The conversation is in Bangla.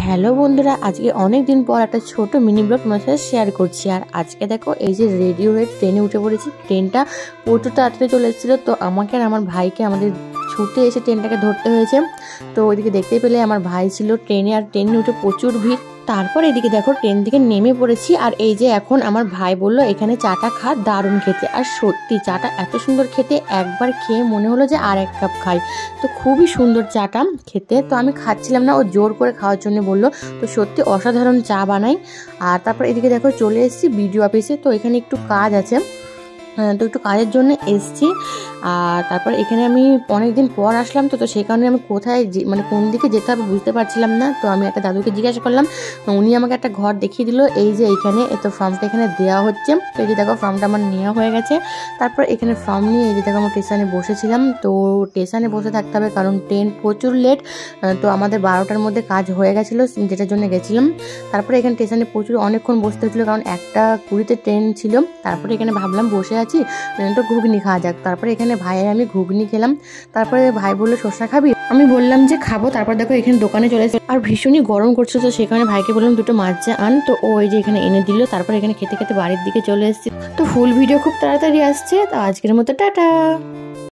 হ্যালো বন্ধুরা, আজকে অনেক দিন পর একটা ছোট মিনি ব্লগ তোমার সাথে শেয়ার করছি। আর আজকে দেখো এই যে রেডি হয়ে ট্রেনে উঠে পড়েছি। ট্রেনটা প্রচুর তাড়াতাড়ি চলে এসেছিলো, তো আমাকে আর আমার ভাইকে আমাদের ছুটে এসে ট্রেনটাকে ধরতে হয়েছে। তো ওইদিকে দেখতে পেলে আমার ভাই ছিল ট্রেনে, আর ট্রেনে উঠে প্রচুর ভিড়। তারপর এদিকে দেখো ট্রেন থেকে নেমে পড়েছি। আর এই যে এখন আমার ভাই বললো এখানে চাটা খা, দারুণ খেতে। আর সত্যি চাটা এত সুন্দর খেতে, একবার খেয়ে মনে হলো যে আর এক কাপ খাই। তো খুবই সুন্দর চাটা খেতে। তো আমি খাচ্ছিলাম না, ও জোর করে খাওয়ার জন্য বললো। তো সত্যি অসাধারণ চা বানাই। আর তারপর এদিকে দেখো চলে এসেছি বিডিও অফিসে। তো এখানে একটু কাজ আছে, তো একটু কাজের জন্য এসছি। আর তারপর এখানে আমি অনেক দিন পর আসলাম, তো সেই কারণে আমি কোথায় মানে কোন দিকে যেতে হবে বুঝতে পারছিলাম না। তো আমি একটা দাদুকে জিজ্ঞাসা করলাম, উনি আমাকে একটা ঘর দেখিয়ে দিল। এই যে এইখানে, তো ফর্মটা এখানে দেওয়া হচ্ছে। তো এই যে দেখো ফর্মটা আমার নেওয়া হয়ে গেছে। তারপর এখানে ফর্ম নিয়ে এই যে দেখো আমরা স্টেশনে বসেছিলাম। তো স্টেশনে বসে থাকতে হবে কারণ ট্রেন প্রচুর লেট। তো আমাদের 12টার মধ্যে কাজ হয়ে গেছিলো, যেটার জন্য গেছিলাম। তারপরে এখানে স্টেশনে প্রচুর অনেকক্ষণ বসতে হচ্ছিলো কারণ 1:20 ট্রেন ছিল। তারপরে এখানে ভাবলাম বসে আছি তো ঘুগনি খাওয়া যাক। তারপরে এখানে ভাইয়ের আমি ঘুগনি খেলাম। তারপরে ভাই বললো শসা খাবি, আমি বললাম যে খাবো। তারপর দেখো এখানে দোকানে চলে এসেছে, আর ভীষণই গরম করছে। তো সেখানে ভাইকে বললাম দুটো মাছ আন, তো ও এই যে এখানে এনে দিল। তারপর এখানে খেতে খেতে বাড়ির দিকে চলে এসেছি। তো ফুল ভিডিও খুব তাড়াতাড়ি আসছে। তো আজকের মতো টাটা।